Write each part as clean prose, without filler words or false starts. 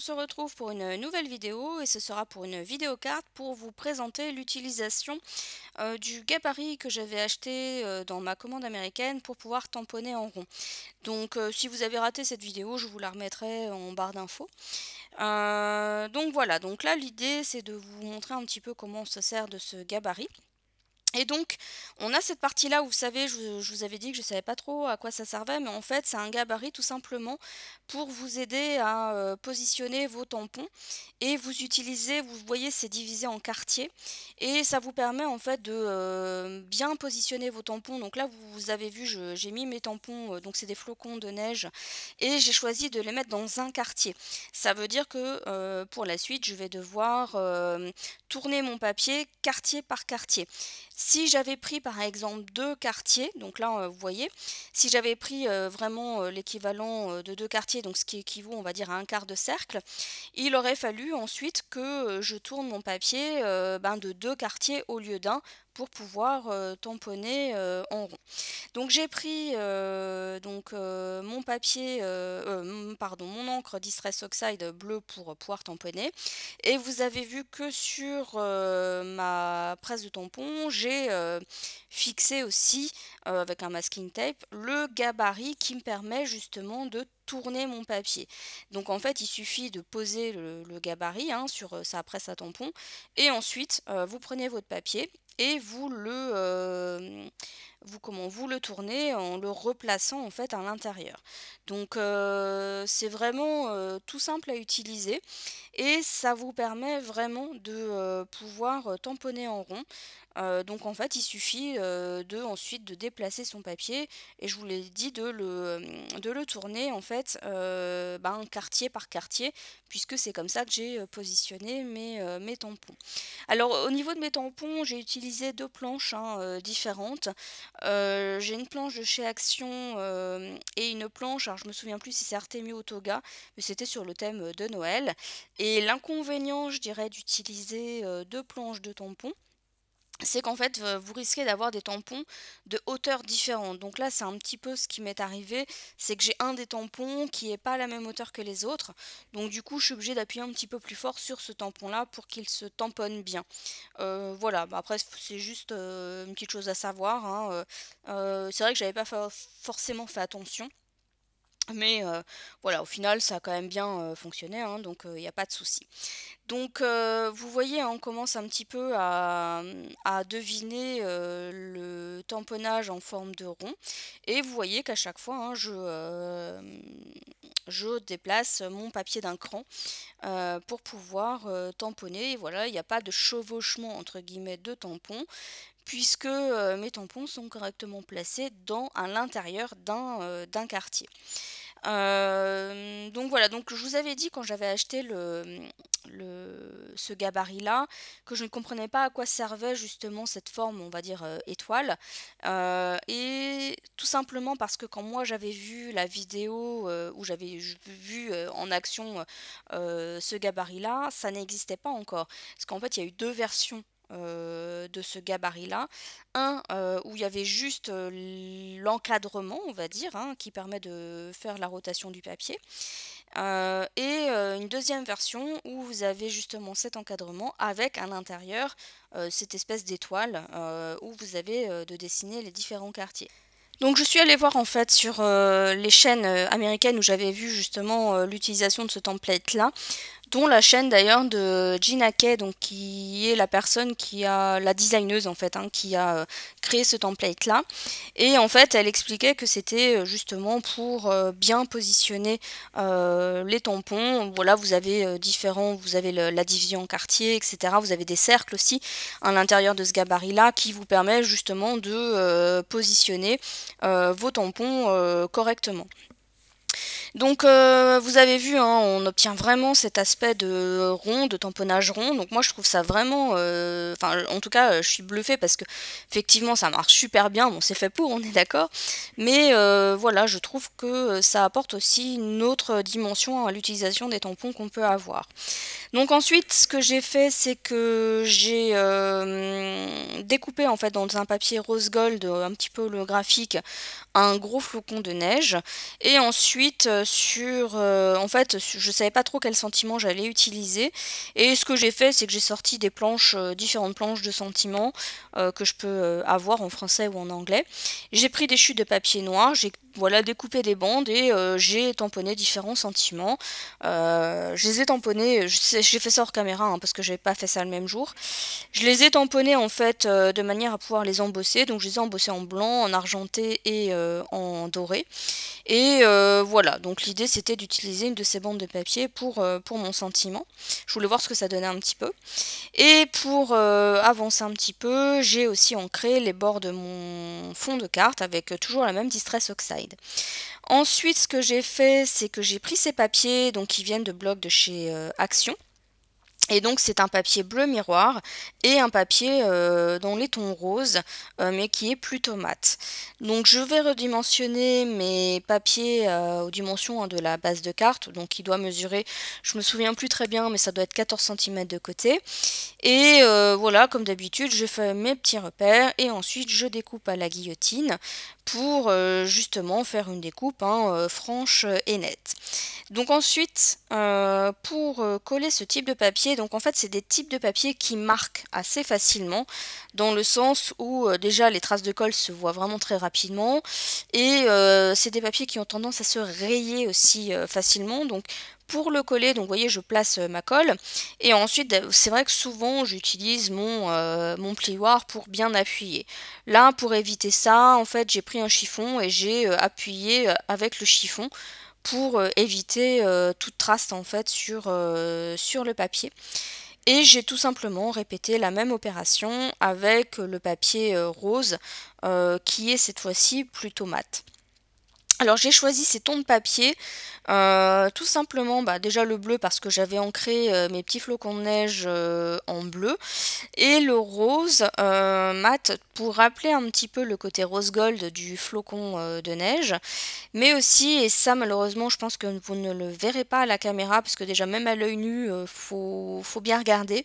se retrouve pour une nouvelle vidéo et ce sera pour une vidéocarte pour vous présenter l'utilisation du gabarit que j'avais acheté dans ma commande américaine pour pouvoir tamponner en rond. Donc si vous avez raté cette vidéo, je vous la remettrai en barre d'infos. Donc voilà, donc là l'idée c'est de vous montrer un petit peu comment on se sert de ce gabarit. Et donc, on a cette partie-là où vous savez, je vous avais dit que je ne savais pas trop à quoi ça servait, mais en fait, c'est un gabarit tout simplement pour vous aider à positionner vos tampons. Et vous utilisez, vous voyez, c'est divisé en quartiers. Et ça vous permet en fait de bien positionner vos tampons. Donc là, vous avez vu, j'ai mis mes tampons, donc c'est des flocons de neige. Et j'ai choisi de les mettre dans un quartier. Ça veut dire que pour la suite, je vais devoir tourner mon papier quartier par quartier. Si j'avais pris par exemple 2 quartiers, donc là vous voyez, si j'avais pris vraiment l'équivalent de 2 quartiers, donc ce qui équivaut on va dire à un quart de cercle, il aurait fallu ensuite que je tourne mon papier de 2 quartiers au lieu d'un pour pouvoir tamponner en rond. Donc j'ai pris mon papier, pardon, mon encre Distress Oxide bleu pour pouvoir tamponner. Et vous avez vu que sur ma presse de tampon, j'ai fixé aussi avec un masking tape le gabarit qui me permet justement de tourner mon papier. Donc en fait il suffit de poser le gabarit sur sa presse à tampon et ensuite vous prenez votre papier et vous le tournez en le replaçant en fait à l'intérieur. Donc c'est vraiment tout simple à utiliser et ça vous permet vraiment de pouvoir tamponner en rond. Donc en fait il suffit ensuite de déplacer son papier et je vous l'ai dit de le tourner en fait quartier par quartier puisque c'est comme ça que j'ai positionné mes tampons. Alors au niveau de mes tampons j'ai utilisé deux planches différentes. J'ai une planche de chez Action et une planche, alors je me souviens plus si c'est Artemio ou Toga, mais c'était sur le thème de Noël. Et l'inconvénient, je dirais, d'utiliser deux planches de tampons, c'est qu'en fait, vous risquez d'avoir des tampons de hauteur différente. Donc là, c'est un petit peu ce qui m'est arrivé, c'est que j'ai un des tampons qui n'est pas à la même hauteur que les autres. Donc du coup, je suis obligée d'appuyer un petit peu plus fort sur ce tampon-là pour qu'il se tamponne bien. Voilà, après, c'est juste une petite chose à savoir, hein. C'est vrai que j'avais pas forcément fait attention. Mais voilà, au final, ça a quand même bien fonctionné, hein, donc il n'y a pas de souci. Donc vous voyez, hein, on commence un petit peu à deviner le tamponnage en forme de rond. Et vous voyez qu'à chaque fois, hein, je déplace mon papier d'un cran pour pouvoir tamponner. Et voilà, il n'y a pas de chevauchement entre guillemets de tampons puisque mes tampons sont correctement placés à l'intérieur d'un quartier. Donc voilà, donc je vous avais dit quand j'avais acheté ce gabarit-là, que je ne comprenais pas à quoi servait justement cette forme, on va dire étoile. Et tout simplement parce que quand moi j'avais vu la vidéo où j'avais vu en action ce gabarit-là, ça n'existait pas encore. Parce qu'en fait, il y a eu deux versions de ce gabarit-là. Un où il y avait juste l'encadrement, on va dire, hein, qui permet de faire la rotation du papier. Et une deuxième version où vous avez justement cet encadrement avec à l'intérieur cette espèce d'étoile où vous avez de dessiner les différents quartiers. Donc je suis allée voir en fait sur les chaînes américaines où j'avais vu justement l'utilisation de ce template là, dont la chaîne d'ailleurs de Gina Kay, donc qui est la personne qui a, la designeuse en fait, hein, qui a créé ce template là. Et en fait elle expliquait que c'était justement pour bien positionner les tampons. Voilà, vous avez vous avez la division en quartier, etc. Vous avez des cercles aussi à l'intérieur de ce gabarit là qui vous permet justement de positionner vos tampons correctement. Donc vous avez vu, hein, on obtient vraiment cet aspect de rond, de tamponnage rond. Donc moi je trouve ça vraiment, enfin en tout cas je suis bluffée parce que effectivement ça marche super bien. Bon c'est fait pour, on est d'accord. Mais voilà, je trouve que ça apporte aussi une autre dimension à l'utilisation des tampons qu'on peut avoir. Donc ensuite, ce que j'ai fait, c'est que j'ai découpé en fait dans un papier rose gold, un petit peu holographique, un gros flocon de neige. Et ensuite, en fait, je savais pas trop quel sentiment j'allais utiliser. Et ce que j'ai fait, c'est que j'ai sorti des planches, différentes planches de sentiments que je peux avoir en français ou en anglais. J'ai pris des chutes de papier noir, j'ai voilà, découpé des bandes et j'ai tamponné différents sentiments. Je les ai tamponnés, j'ai fait ça hors caméra hein, parce que j'avais pas fait ça le même jour. Je les ai tamponnés en fait de manière à pouvoir les embosser. Donc je les ai embossés en blanc, en argenté et en doré. Et voilà, donc l'idée c'était d'utiliser une de ces bandes de papier pour mon sentiment. Je voulais voir ce que ça donnait un petit peu. Et pour avancer un petit peu, j'ai aussi ancré les bords de mon fond de carte avec toujours la même Distress Oxide. Ensuite, ce que j'ai fait, c'est que j'ai pris ces papiers donc, qui viennent de blocs de chez Action. Et donc c'est un papier bleu miroir et un papier dans les tons roses mais qui est plutôt mat. Donc je vais redimensionner mes papiers aux dimensions hein, de la base de carte. Donc il doit mesurer, je me souviens plus très bien mais ça doit être 14 cm de côté. Et voilà, comme d'habitude, je fais mes petits repères et ensuite je découpe à la guillotine pour justement faire une découpe hein, franche et nette. Donc ensuite, pour coller ce type de papier, donc en fait c'est des types de papier qui marquent assez facilement, dans le sens où déjà les traces de colle se voient vraiment très rapidement, et c'est des papiers qui ont tendance à se rayer aussi facilement, donc pour le coller, donc vous voyez je place ma colle, et ensuite c'est vrai que souvent j'utilise mon plioir pour bien appuyer. Là pour éviter ça, en fait j'ai pris un chiffon et j'ai appuyé avec le chiffon pour éviter toute trace en fait sur le papier. Et j'ai tout simplement répété la même opération avec le papier rose qui est cette fois-ci plutôt mat. Alors j'ai choisi ces tons de papier tout simplement déjà le bleu parce que j'avais ancré mes petits flocons de neige en bleu et le rose mat pour rappeler un petit peu le côté rose gold du flocon de neige, mais aussi, et ça malheureusement je pense que vous ne le verrez pas à la caméra parce que déjà même à l'œil nu faut bien regarder,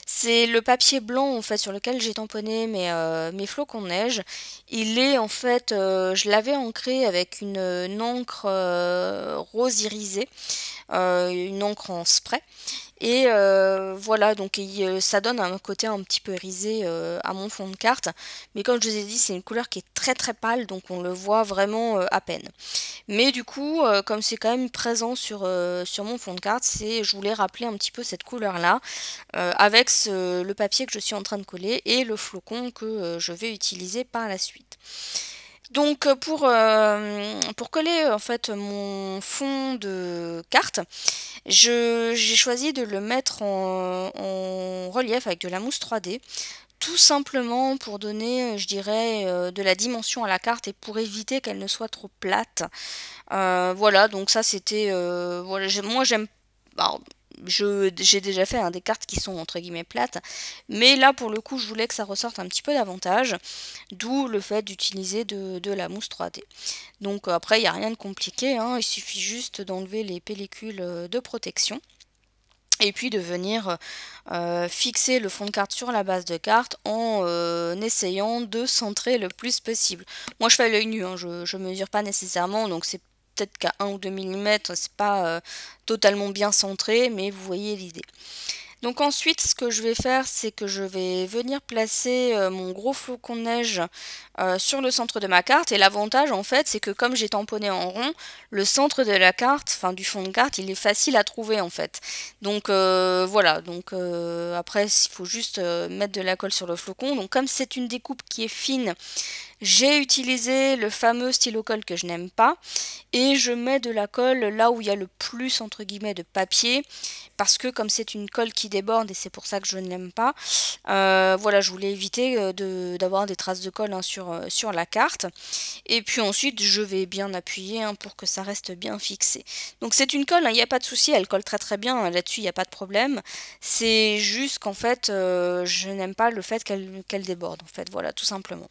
c'est le papier blanc en fait sur lequel j'ai tamponné mes flocons de neige. Il est en fait, je l'avais ancré avec une encre rose irisée, une encre en spray. Et voilà, donc ça donne un côté un petit peu irisé à mon fond de carte. Mais comme je vous ai dit, c'est une couleur qui est très très pâle, donc on le voit vraiment à peine. Mais du coup, comme c'est quand même présent sur mon fond de carte, je voulais rappeler un petit peu cette couleur-là, avec le papier que je suis en train de coller et le flocon que je vais utiliser par la suite. Donc pour coller en fait mon fond de carte, j'ai choisi de le mettre en relief avec de la mousse 3D, tout simplement pour donner, je dirais, de la dimension à la carte et pour éviter qu'elle ne soit trop plate. Voilà, donc ça c'était, voilà, moi j'aime, alors, j'ai déjà fait hein, des cartes qui sont entre guillemets plates, mais là pour le coup je voulais que ça ressorte un petit peu davantage, d'où le fait d'utiliser de la mousse 3D. Donc après il n'y a rien de compliqué, hein, il suffit juste d'enlever les pellicules de protection. Et puis de venir fixer le fond de carte sur la base de carte en essayant de centrer le plus possible. Moi je fais à l'œil nu, hein, je ne mesure pas nécessairement, donc c'est peut-être qu'à 1 ou 2 mm, c'est pas totalement bien centré, mais vous voyez l'idée. Donc ensuite, ce que je vais faire, c'est que je vais venir placer mon gros flocon de neige sur le centre de ma carte. Et l'avantage, en fait, c'est que comme j'ai tamponné en rond, le centre de la carte, enfin du fond de carte, il est facile à trouver, en fait. Donc voilà, donc après, il faut juste mettre de la colle sur le flocon. Donc comme c'est une découpe qui est fine, j'ai utilisé le fameux stylo colle que je n'aime pas et je mets de la colle là où il y a le plus entre guillemets de papier parce que comme c'est une colle qui déborde et c'est pour ça que je ne l'aime pas, voilà, je voulais éviter d'avoir des traces de colle hein, sur la carte. Et puis ensuite je vais bien appuyer hein, pour que ça reste bien fixé. Donc c'est une colle, il n'y a pas de souci, elle colle très très bien, hein, là-dessus il n'y a pas de problème. C'est juste qu'en fait je n'aime pas le fait qu'elle déborde en fait, voilà tout simplement.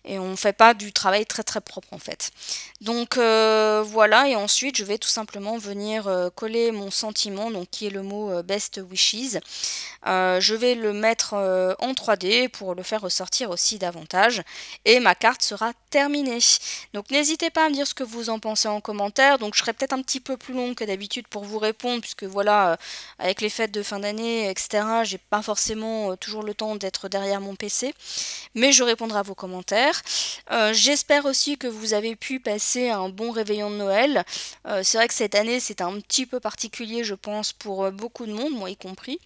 Et et on ne fait pas du travail très très propre en fait. Donc voilà, et ensuite je vais tout simplement venir coller mon sentiment, donc qui est le mot Best Wishes. Je vais le mettre en 3D pour le faire ressortir aussi davantage et ma carte sera terminée. Donc n'hésitez pas à me dire ce que vous en pensez en commentaire. Donc je serai peut-être un petit peu plus longue que d'habitude pour vous répondre puisque voilà, avec les fêtes de fin d'année, etc., j'ai pas forcément toujours le temps d'être derrière mon PC, mais je répondrai à vos commentaires. J'espère aussi que vous avez pu passer un bon réveillon de Noël. C'est vrai que cette année c'est un petit peu particulier je pense pour beaucoup de monde, moi y compris.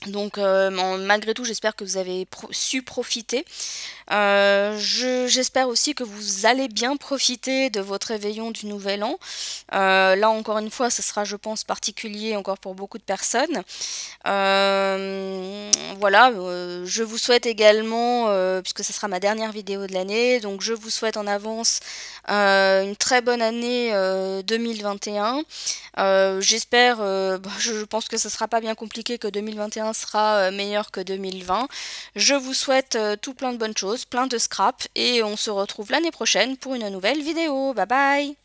Donc malgré tout j'espère que vous avez su profiter. J'espère aussi que vous allez bien profiter de votre réveillon du Nouvel An. Là encore une fois, ce sera je pense particulier encore pour beaucoup de personnes. Voilà, je vous souhaite également, puisque ce sera ma dernière vidéo de l'année, donc je vous souhaite en avance une très bonne année 2021. J'espère, je pense que ce sera pas bien compliqué, que 2021 sera meilleur que 2020. Je vous souhaite tout plein de bonnes choses, plein de scrap, et on se retrouve l'année prochaine pour une nouvelle vidéo. Bye bye!